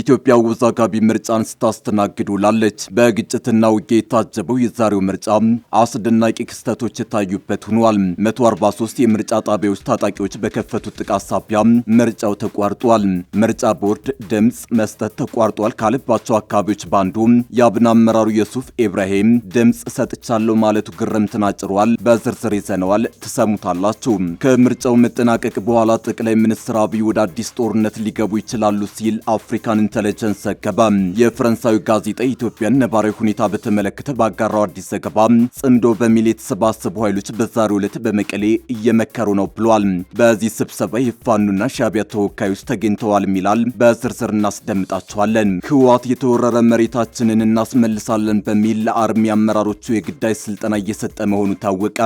ኢትዮጵያ ወዛጋቢ ምርጫን ስታስተናግድ ውላለች። በግጭትና ውጊያ የታጀበው የዛሬው ምርጫ አስደናቂ ክስተቶች የታዩበት ሆኗል። 143 የምርጫ ጣቢያዎች ታጣቂዎች በከፈቱት ጥቃት ሳቢያ ምርጫው ተቋርጧል። ምርጫ ቦርድ ድምፅ መስጠት ተቋርጧል ካለባቸው አካባቢዎች ባንዱ የአብን አመራሩ የሱፍ ኢብራሂም ድምፅ ሰጥቻለሁ ማለቱ ግርምትን አጭሯል። በዝርዝር ይዘነዋል፣ ትሰሙታላችሁ። ከምርጫው መጠናቀቅ በኋላ ጠቅላይ ሚኒስትር አብይ ወደ አዲስ ጦርነት ሊገቡ ይችላሉ ሲል አፍሪካን ኢንተለጀንስ ዘገባ። የፈረንሳዩ ጋዜጣ ኢትዮጵያን ነባራዊ ሁኔታ በተመለከተ ባጋራው አዲስ ዘገባ ጽምዶ በሚል የተሰባሰቡ ኃይሎች በዛሬው ዕለት በመቀሌ እየመከሩ ነው ብሏል። በዚህ ስብሰባ የፋኑና ሻዕቢያ ተወካዮች ተገኝተዋል ይላል። በዝርዝር እናስደምጣቸዋለን። ህወሓት የተወረረ መሬታችንን እናስመልሳለን በሚል ለአርሚ አመራሮቹ የግዳጅ ስልጠና እየሰጠ መሆኑ ታወቀ።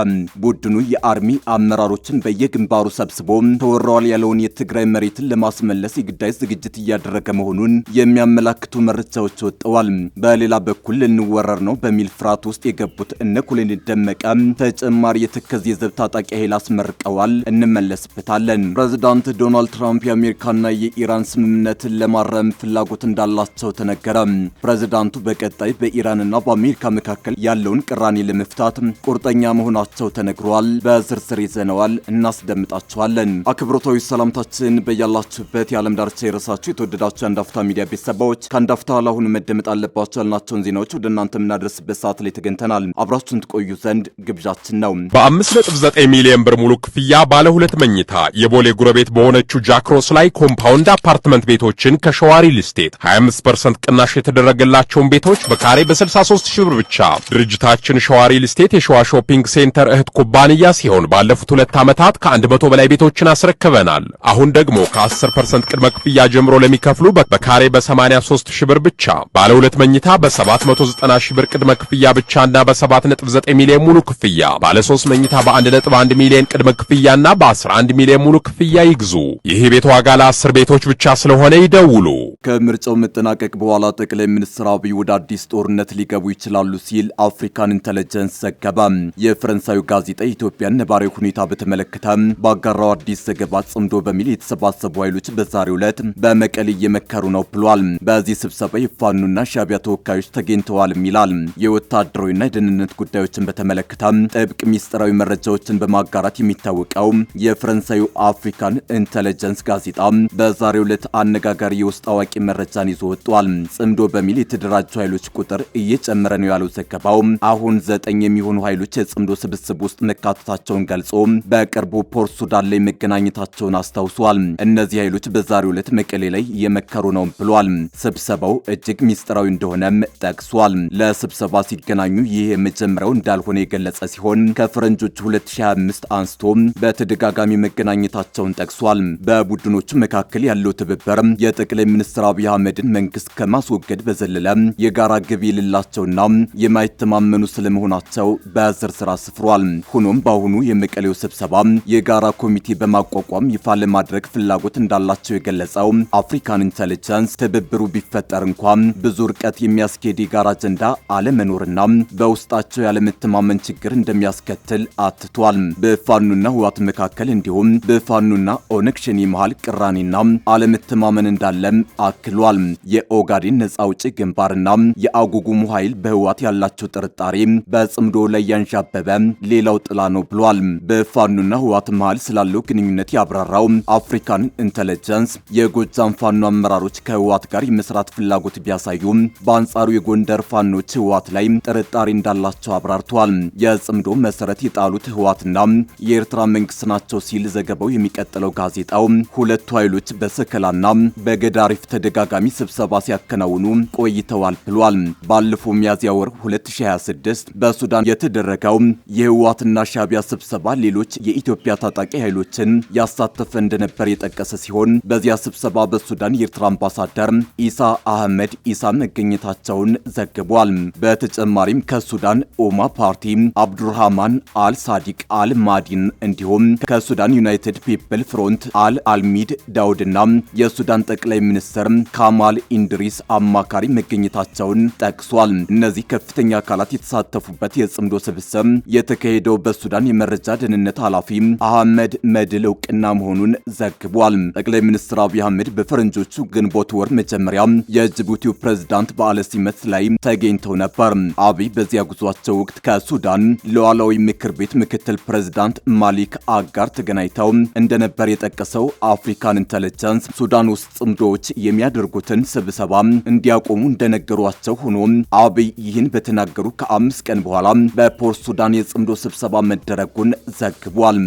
ቡድኑ የአርሚ አመራሮችን በየግንባሩ ሰብስቦ ተወረዋል ያለውን የትግራይ መሬትን ለማስመለስ የግዳጅ ዝግጅት እያደረገ መሆኑን የሚያመላክቱ መረጃዎች ወጥተዋል። በሌላ በኩል ልንወረር ነው በሚል ፍርሃት ውስጥ የገቡት እነ ኮሎኔል ደመቀ ተጨማሪ የተከዜ የዘብ ታጣቂ ኃይል አስመርቀዋል። እንመለስበታለን። ፕሬዝዳንት ዶናልድ ትራምፕ የአሜሪካና የኢራን ስምምነትን ለማረም ፍላጎት እንዳላቸው ተነገረ። ፕሬዝዳንቱ በቀጣይ በኢራንና በአሜሪካ መካከል ያለውን ቅራኔ ለመፍታት ቁርጠኛ መሆናቸው ተነግሯል። በዝርዝር ይዘነዋል፣ እናስደምጣቸዋለን። አክብሮታዊ ሰላምታችን በያላችሁበት የዓለም ዳርቻ የረሳችሁ የተወደዳችሁ አንዳፍታ ሚዲያ ቤተሰቦች ከአንዳፍታ ለአሁኑ መደመጥ አለባቸው ያልናቸውን ዜናዎች ወደ እናንተ የምናደርስበት ሰዓት ላይ ተገኝተናል። አብራችሁን ትቆዩ ዘንድ ግብዣችን ነው። በ5.9 ሚሊዮን ብር ሙሉ ክፍያ ባለ 2 መኝታ የቦሌ ጉረቤት በሆነችው ጃክሮስ ላይ ኮምፓውንድ አፓርትመንት ቤቶችን ከሸዋሪ ሊስቴት 25% ቅናሽ የተደረገላቸውን ቤቶች በካሬ በ63 ሺህ ብር ብቻ። ድርጅታችን ሸዋሪ ሊስቴት የሸዋ ሾፒንግ ሴንተር እህት ኩባንያ ሲሆን ባለፉት 2 ዓመታት ከ100 በላይ ቤቶችን አስረክበናል። አሁን ደግሞ ከ10% ቅድመ ክፍያ ጀምሮ ለሚከፍሉ በካሬ በ83 ሺህ ብር ብቻ ባለ 2 መኝታ በ790 ሺህ ብር ቅድመ ክፍያ ብቻና በ7.9 ሚሊዮን ሙሉ ክፍያ ባለ 3 መኝታ በ1.1 ሚሊዮን ቅድመ ክፍያና በ11 ሚሊዮን ሙሉ ክፍያ ይግዙ። ይህ ቤት ዋጋ ለ10 ቤቶች ብቻ ስለሆነ ይደውሉ። ከምርጫው መጠናቀቅ በኋላ ጠቅላይ ሚኒስትር አብይ ወደ አዲስ ጦርነት ሊገቡ ይችላሉ ሲል አፍሪካን ኢንተለጀንስ ዘገባ። የፈረንሳዩ ጋዜጣ ኢትዮጵያን ነባራዊ ሁኔታ በተመለከተ ባጋራው አዲስ ዘገባ ጽምዶ በሚል የተሰባሰቡ ኃይሎች በዛሬው ዕለት በመቀሌ እየመከሩ ነው ብሏል። በዚህ ስብሰባ የፋኑና ሻዕቢያ ተወካዮች ተገኝተዋል ይላል። የወታደራዊና የደህንነት ጉዳዮችን በተመለከተ ጥብቅ ሚስጥራዊ መረጃዎችን በማጋራት የሚታወቀው የፈረንሳዩ አፍሪካን ኢንተለጀንስ ጋዜጣ በዛሬው ዕለት አነጋጋሪ የውስጥ አዋቂ መረጃን ይዞ ወጥቷል። ጽምዶ በሚል የተደራጁ ኃይሎች ቁጥር እየጨመረ ነው ያለው ዘገባው አሁን 9 የሚሆኑ ኃይሎች የጽምዶ ስብስብ ውስጥ መካተታቸውን ገልጾ በቅርቡ ፖርት ሱዳን ላይ መገናኘታቸውን አስታውሷል። እነዚህ ኃይሎች በዛሬው ዕለት መቀሌ ላይ የመከሩ ነው ብሏል። ስብሰባው እጅግ ሚስጥራዊ እንደሆነም ጠቅሷል። ለስብሰባ ሲገናኙ ይህ የመጀመሪያው እንዳልሆነ የገለጸ ሲሆን ከፈረንጆቹ 2025 አንስቶ በተደጋጋሚ መገናኘታቸውን ጠቅሷል። በቡድኖቹ መካከል ያለው ትብብር የጠቅላይ ሚኒስትር አብይ አህመድን መንግስት ከማስወገድ በዘለለ የጋራ ግብ የሌላቸውና የማይተማመኑ ስለመሆናቸው በዝርዝር አስፍሯል። ሆኖም በአሁኑ የመቀሌው ስብሰባ የጋራ ኮሚቴ በማቋቋም ይፋ ለማድረግ ፍላጎት እንዳላቸው የገለጸው አፍሪካን ኢንተለጀንስ ትብብሩ ቢፈጠር እንኳን ብዙ ርቀት የሚያስኬድ የጋራ አጀንዳ አለመኖርና በውስጣቸው ያለመተማመን ችግር እንደሚያስከትል አትቷል። በፋኑና ህወሓት መካከል እንዲሁም በፋኑና ኦነግ ሸኔ መሃል ቅራኔና አለመተማመን እንዳለም አክሏል። የኦጋዴን ነጻ አውጪ ግንባርና የአጉጉሙ ኃይል በህወሓት ያላቸው ጥርጣሬ በጽምዶ ላይ ያንዣበበ ሌላው ጥላ ነው ብሏል። በፋኑና ህወሓት መሃል ስላለው ግንኙነት ያብራራው አፍሪካን ኢንተለጀንስ የጎጃም ፋኖ አመራሮች ከህወሓት ጋር የመስራት ፍላጎት ቢያሳዩም በአንጻሩ የጎንደር ፋኖች ህወሓት ላይ ጥርጣሬ እንዳላቸው አብራርተዋል። የጽምዶ መሰረት የጣሉት ህወሓትና የኤርትራ መንግስት ናቸው ሲል ዘገባው የሚቀጥለው ጋዜጣው ሁለቱ ኃይሎች በሰከላና በገዳሪፍ ተደጋጋሚ ስብሰባ ሲያከናውኑ ቆይተዋል ብሏል። ባለፈው ሚያዝያ ወር 2026 በሱዳን የተደረገው የህወሓትና ሻዕቢያ ስብሰባ ሌሎች የኢትዮጵያ ታጣቂ ኃይሎችን ያሳተፈ እንደነበር የጠቀሰ ሲሆን በዚያ ስብሰባ በሱዳን የኤርትራ አምባሳደር ኢሳ አህመድ ኢሳ መገኘታቸውን ዘግቧል። በተጨማሪም ከሱዳን ኡማ ፓርቲ አብዱራህማን አል ሳዲቅ አል ማዲን እንዲሁም ከሱዳን ዩናይትድ ፒፕል ፍሮንት አል አልሚድ ዳውድና የሱዳን ጠቅላይ ሚኒስትር ካማል ኢንድሪስ አማካሪ መገኘታቸውን ጠቅሷል። እነዚህ ከፍተኛ አካላት የተሳተፉበት የጽምዶ ስብስብ የተካሄደው በሱዳን የመረጃ ደህንነት ኃላፊ አህመድ መድል እውቅና መሆኑን ዘግቧል። ጠቅላይ ሚኒስትር አብይ አህመድ በፈረንጆቹ ግንቦት በግንቦት ወር መጀመሪያ የጅቡቲው ፕሬዝዳንት በዓለ ሲመት ላይ ተገኝተው ነበር። አብይ በዚያ ጉዟቸው ወቅት ከሱዳን ሉዓላዊ ምክር ቤት ምክትል ፕሬዝዳንት ማሊክ አጋር ተገናኝተው እንደነበር የጠቀሰው አፍሪካን ኢንተለጀንስ ሱዳን ውስጥ ጽምዶች የሚያደርጉትን ስብሰባ እንዲያቆሙ እንደነገሯቸው ሆኖ አብይ ይህን በተናገሩ ከ5 ቀን በኋላ በፖርት ሱዳን የጽምዶ ስብሰባ መደረጉን ዘግቧል።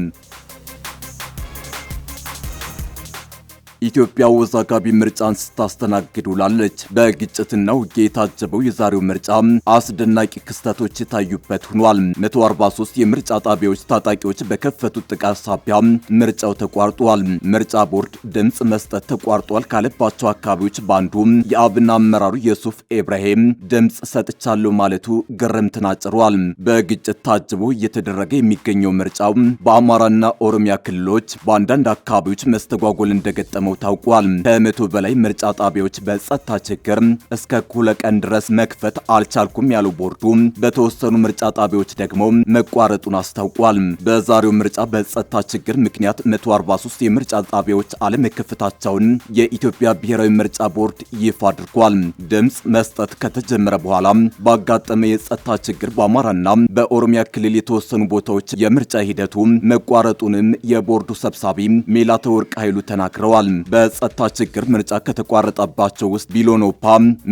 ኢትዮጵያ ወዛጋቢ ምርጫን ስታስተናግድ ውላለች። በግጭትና ውጊያ የታጀበው የዛሬው ምርጫ አስደናቂ ክስተቶች የታዩበት ሆኗል። 143 የምርጫ ጣቢያዎች ታጣቂዎች በከፈቱት ጥቃት ሳቢያ ምርጫው ተቋርጧል። ምርጫ ቦርድ ድምፅ መስጠት ተቋርጧል ካለባቸው አካባቢዎች ባንዱ የአብን አመራሩ የሱፍ ኢብራሂም ድምፅ ሰጥቻለሁ ማለቱ ግርምትን አጭሯል። በግጭት ታጅቦ እየተደረገ የሚገኘው ምርጫው በአማራና ኦሮሚያ ክልሎች በአንዳንድ አካባቢዎች መስተጓጎል እንደገጠመው ታውቋል። ከ100 በላይ ምርጫ ጣቢያዎች በጸጥታ ችግር እስከ እኩለ ቀን ድረስ መክፈት አልቻልኩም ያለው ቦርዱ በተወሰኑ ምርጫ ጣቢያዎች ደግሞ መቋረጡን አስታውቋል። በዛሬው ምርጫ በጸጥታ ችግር ምክንያት 143 የምርጫ ጣቢያዎች አለመከፈታቸውን የኢትዮጵያ ብሔራዊ ምርጫ ቦርድ ይፋ አድርጓል። ድምፅ መስጠት ከተጀመረ በኋላ ባጋጠመ የጸጥታ ችግር በአማራና በኦሮሚያ ክልል የተወሰኑ ቦታዎች የምርጫ ሂደቱ መቋረጡንም የቦርዱ ሰብሳቢ ሜላተወርቅ ኃይሉ ተናግረዋል። በጸጥታ ችግር ምርጫ ከተቋረጠባቸው ውስጥ ቢሎኖፓ፣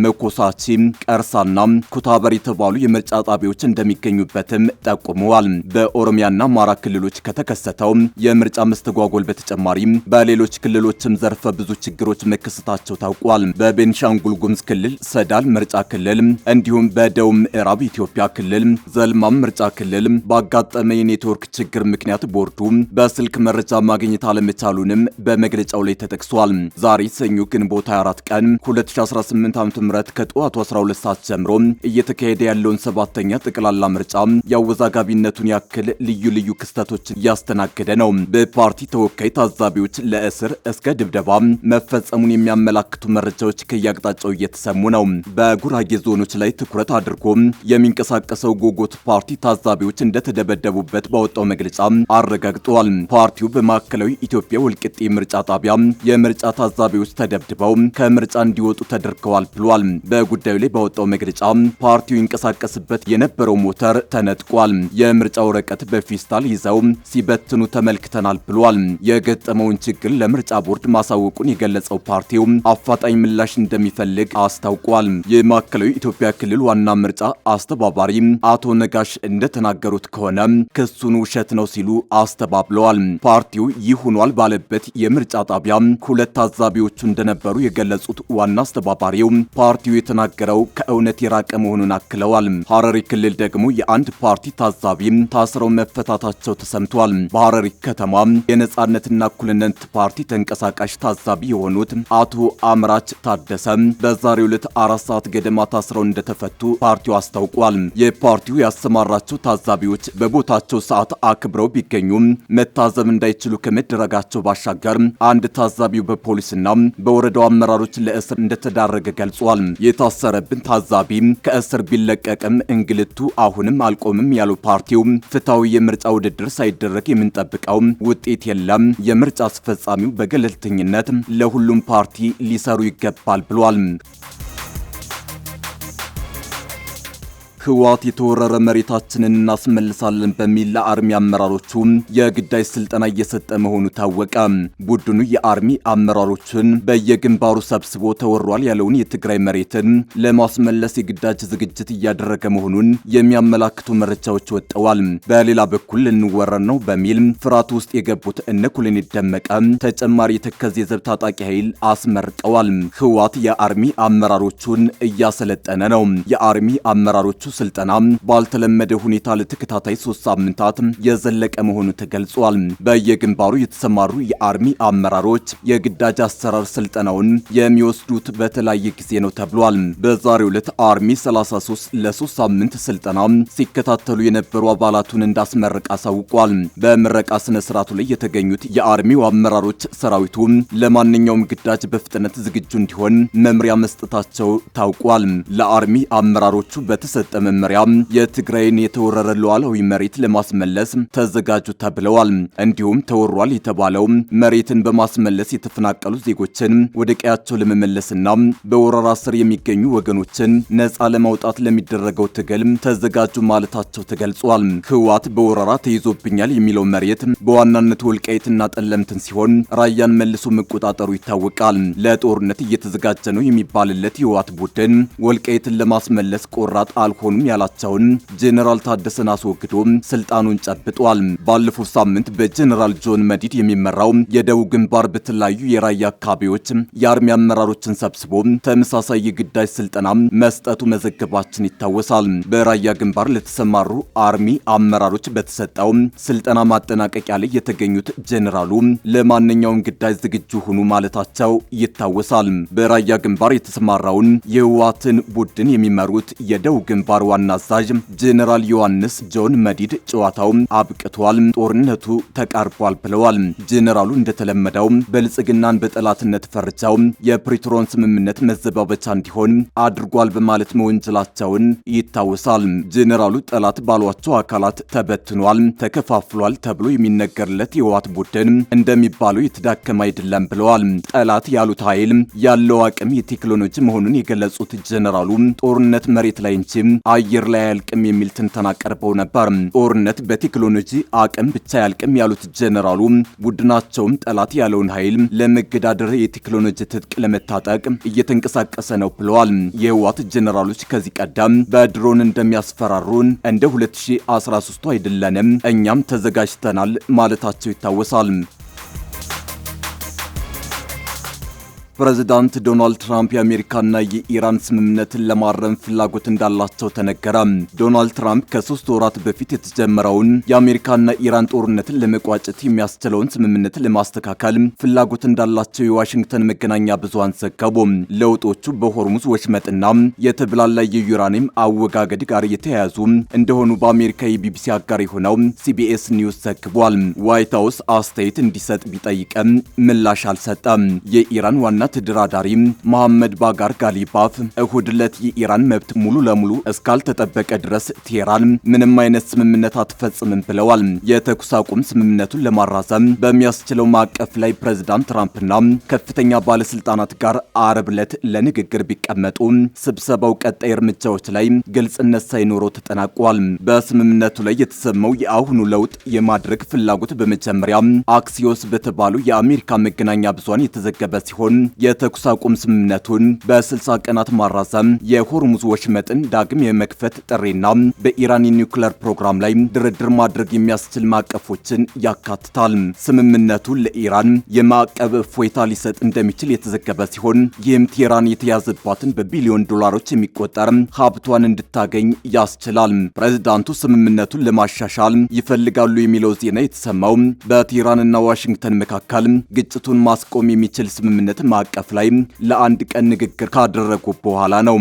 መኮሳቺ፣ ቀርሳና ኩታበር የተባሉ የምርጫ ጣቢያዎች እንደሚገኙበትም ጠቁመዋል። በኦሮሚያና አማራ ክልሎች ከተከሰተው የምርጫ መስተጓጎል በተጨማሪ በሌሎች ክልሎችም ዘርፈ ብዙ ችግሮች መከሰታቸው ታውቋል። በቤንሻንጉል ጉሙዝ ክልል ሰዳል ምርጫ ክልል እንዲሁም በደቡብ ምዕራብ ኢትዮጵያ ክልል ዘልማም ምርጫ ክልል ባጋጠመ የኔትወርክ ችግር ምክንያት ቦርዱ በስልክ መረጃ ማግኘት አለመቻሉንም በመግለጫው ላይ ተጠቅሷል። ዛሬ ሰኞ ግንቦት 24 ቀን 2018 ዓ.ም ከጠዋቱ 12 ሰዓት ጀምሮ እየተካሄደ ያለውን 7ኛ ጠቅላላ ምርጫ የአወዛጋቢነቱን ያክል ልዩ ልዩ ክስተቶችን እያስተናገደ ነው። በፓርቲ ተወካይ ታዛቢዎች ለእስር እስከ ድብደባ መፈጸሙን የሚያመላክቱ መረጃዎች ከያቅጣጫው እየተሰሙ ነው። በጉራጌ ዞኖች ላይ ትኩረት አድርጎ የሚንቀሳቀሰው ጎጎት ፓርቲ ታዛቢዎች እንደተደበደቡበት ባወጣው መግለጫ አረጋግጧል። ፓርቲው በማዕከላዊ ኢትዮጵያ ወልቂጤ ምርጫ ጣቢያ የምርጫ ታዛቢዎች ተደብድበው ከምርጫ እንዲወጡ ተደርገዋል ብሏል። በጉዳዩ ላይ ባወጣው መግለጫ ፓርቲው ይንቀሳቀስበት የነበረው ሞተር ተነጥቋል። የምርጫ ወረቀት በፌስታል ይዘው ሲበትኑ ተመልክተናል ብሏል። የገጠመውን ችግር ለምርጫ ቦርድ ማሳወቁን የገለጸው ፓርቲው አፋጣኝ ምላሽ እንደሚፈልግ አስታውቋል። የማዕከላዊ ኢትዮጵያ ክልል ዋና ምርጫ አስተባባሪ አቶ ነጋሽ እንደተናገሩት ከሆነ ክሱን ውሸት ነው ሲሉ አስተባብለዋል። ፓርቲው ይህ ሆኗል ባለበት የምርጫ ጣቢያ ሁለት ታዛቢዎቹ እንደነበሩ የገለጹት ዋና አስተባባሪው ፓርቲው የተናገረው ከእውነት የራቀ መሆኑን አክለዋል። ሐረሪ ክልል ደግሞ የአንድ ፓርቲ ታዛቢ ታስረው መፈታታቸው ተሰምቷል። በሐረሪ ከተማ የነጻነትና እኩልነት ፓርቲ ተንቀሳቃሽ ታዛቢ የሆኑት አቶ አምራች ታደሰ በዛሬው ዕለት 4 ሰዓት ገደማ ታስረው እንደተፈቱ ፓርቲው አስታውቋል። የፓርቲው ያሰማራቸው ታዛቢዎች በቦታቸው ሰዓት አክብረው ቢገኙም መታዘብ እንዳይችሉ ከመደረጋቸው ባሻገር አንድ ታዛቢው በፖሊስና በወረዳው አመራሮች ለእስር እንደተዳረገ ገልጿል። የታሰረብን ታዛቢ ከእስር ቢለቀቅም እንግልቱ አሁንም አልቆምም ያለው ፓርቲው ፍትሐዊ የምርጫ ውድድር ሳይደረግ የምንጠብቀው ውጤት የለም፣ የምርጫ አስፈጻሚው በገለልተኝነት ለሁሉም ፓርቲ ሊሰሩ ይገባል ብሏል። ህወሓት የተወረረ መሬታችንን እናስመልሳለን በሚል ለአርሚ አመራሮቹ የግዳጅ ስልጠና እየሰጠ መሆኑ ታወቀ። ቡድኑ የአርሚ አመራሮችን በየግንባሩ ሰብስቦ ተወሯል ያለውን የትግራይ መሬትን ለማስመለስ የግዳጅ ዝግጅት እያደረገ መሆኑን የሚያመላክቱ መረጃዎች ወጥተዋል። በሌላ በኩል ልንወረር ነው በሚል ፍርሃት ውስጥ የገቡት እነ ኮሎኔል ደመቀ ተጨማሪ የተከዜ ዘብ ታጣቂ ኃይል አስመርቀዋል። ህወሓት የአርሚ አመራሮቹን እያሰለጠነ ነው። የአርሚ አመራሮቹ ስልጠና ባልተለመደ ሁኔታ ለተከታታይ 3 ሳምንታት የዘለቀ መሆኑ ተገልጿል። በየግንባሩ የተሰማሩ የአርሚ አመራሮች የግዳጅ አሰራር ስልጠናውን የሚወስዱት በተለያየ ጊዜ ነው ተብሏል። በዛሬው ዕለት አርሚ 33 ለ3 ሳምንት ስልጠና ሲከታተሉ የነበሩ አባላቱን እንዳስመረቀ አሳውቋል። በምረቃ ስነ ስርዓቱ ላይ የተገኙት የአርሚው አመራሮች ሰራዊቱ ለማንኛውም ግዳጅ በፍጥነት ዝግጁ እንዲሆን መምሪያ መስጠታቸው ታውቋል። ለአርሚ አመራሮቹ በተሰጠ መመሪያ የትግራይን የተወረረ ሉዓላዊ መሬት ለማስመለስ ተዘጋጁ ተብለዋል። እንዲሁም ተወሯል የተባለው መሬትን በማስመለስ የተፈናቀሉ ዜጎችን ወደ ቀያቸው ለመመለስና በወረራ ስር የሚገኙ ወገኖችን ነፃ ለማውጣት ለሚደረገው ትግል ተዘጋጁ ማለታቸው ተገልጿል። ህወሓት በወረራ ተይዞብኛል የሚለው መሬት በዋናነት ወልቃይትና ጠለምትን ሲሆን ራያን መልሶ መቆጣጠሩ ይታወቃል። ለጦርነት እየተዘጋጀ ነው የሚባልለት የህወሓት ቡድን ወልቃይትን ለማስመለስ ቆራጥ አልሆኑም ያላቸውን ጄኔራል ታደሰን አስወግዶ ስልጣኑን ጨብጧል። ባለፈው ሳምንት በጄኔራል ጆን መዲድ የሚመራው የደቡብ ግንባር በተለያዩ የራያ አካባቢዎች የአርሚ አመራሮችን ሰብስቦ ተመሳሳይ የግዳጅ ስልጠና መስጠቱ መዘገባችን ይታወሳል። በራያ ግንባር ለተሰማሩ አርሚ አመራሮች በተሰጠው ስልጠና ማጠናቀቂያ ላይ የተገኙት ጄኔራሉ ለማንኛውም ግዳጅ ዝግጁ ሁኑ ማለታቸው ይታወሳል። በራያ ግንባር የተሰማራውን የህወሓትን ቡድን የሚመሩት የደቡብ ግንባር ዋና አዛዥ ጄኔራል ዮሐንስ ጆን መዲድ ጨዋታው አብቅቷል፣ ጦርነቱ ተቃርቧል ብለዋል። ጄኔራሉ እንደተለመደው ብልጽግናን በጠላትነት ፈርጀው የፕሪቶሪያን ስምምነት መዘባበቻ እንዲሆን አድርጓል በማለት መወንጀላቸውን ይታወሳል። ጄኔራሉ ጠላት ባሏቸው አካላት ተበትኗል፣ ተከፋፍሏል ተብሎ የሚነገርለት የህወሓት ቡድን እንደሚባለው የተዳከመ አይደለም ብለዋል። ጠላት ያሉት ኃይል ያለው አቅም የቴክኖሎጂ መሆኑን የገለጹት ጄኔራሉ ጦርነት መሬት ላይ እንጂ አየር ላይ አያልቅም የሚል ትንተና ቀርበው ነበር። ጦርነት በቴክኖሎጂ አቅም ብቻ አያልቅም ያሉት ጄኔራሉ ቡድናቸውም ጠላት ያለውን ኃይል ለመገዳደር የቴክኖሎጂ ትጥቅ ለመታጠቅ እየተንቀሳቀሰ ነው ብለዋል። የህወሓት ጄኔራሎች ከዚህ ቀደም በድሮን እንደሚያስፈራሩን እንደ 2013 አይደለንም፣ እኛም ተዘጋጅተናል ማለታቸው ይታወሳል። ፕሬዚዳንት ዶናልድ ትራምፕ የአሜሪካና የኢራን ስምምነትን ለማረም ፍላጎት እንዳላቸው ተነገረ። ዶናልድ ትራምፕ ከ3 ወራት በፊት የተጀመረውን የአሜሪካና ኢራን ጦርነትን ለመቋጨት የሚያስችለውን ስምምነት ለማስተካከል ፍላጎት እንዳላቸው የዋሽንግተን መገናኛ ብዙሃን ዘገቡ። ለውጦቹ በሆርሙዝ ወሽመጥና የተብላላ የዩራኒየም አወጋገድ ጋር የተያያዙ እንደሆኑ በአሜሪካ የቢቢሲ አጋር የሆነው ሲቢኤስ ኒውስ ዘግቧል። ዋይት ሃውስ አስተያየት እንዲሰጥ ቢጠይቅም ምላሽ አልሰጠም። የኢራን ዋና ተደራዳሪ መሐመድ ባጋር ጋሊባፍ እሁድ ዕለት የኢራን መብት ሙሉ ለሙሉ እስካልተጠበቀ ድረስ ቴህራን ምንም አይነት ስምምነት አትፈጽምም ብለዋል። የተኩስ አቁም ስምምነቱን ለማራዘም በሚያስችለው ማዕቀፍ ላይ ፕሬዝዳንት ትራምፕና ከፍተኛ ባለስልጣናት ጋር አርብ ዕለት ለንግግር ቢቀመጡ ስብሰባው ቀጣይ እርምጃዎች ላይ ግልጽነት ሳይኖረው ተጠናቋል። በስምምነቱ ላይ የተሰማው የአሁኑ ለውጥ የማድረግ ፍላጎት በመጀመሪያ አክሲዮስ በተባሉ የአሜሪካ መገናኛ ብዙሃን የተዘገበ ሲሆን የተኩስ አቁም ስምምነቱን በ60 ቀናት ማራዘም፣ የሆርሙዝ ወሽመጥን ዳግም የመክፈት ጥሪና በኢራን የኒውክሌር ፕሮግራም ላይ ድርድር ማድረግ የሚያስችል ማዕቀፎችን ያካትታል። ስምምነቱ ለኢራን የማዕቀብ እፎይታ ሊሰጥ እንደሚችል የተዘገበ ሲሆን ይህም ቴህራን የተያዘባትን በቢሊዮን ዶላሮች የሚቆጠር ሀብቷን እንድታገኝ ያስችላል። ፕሬዝዳንቱ ስምምነቱን ለማሻሻል ይፈልጋሉ የሚለው ዜና የተሰማው በቴህራንና ዋሽንግተን መካከል ግጭቱን ማስቆም የሚችል ስምምነት ማዕቀፍ ላይ ለአንድ ቀን ንግግር ካደረጉ በኋላ ነው።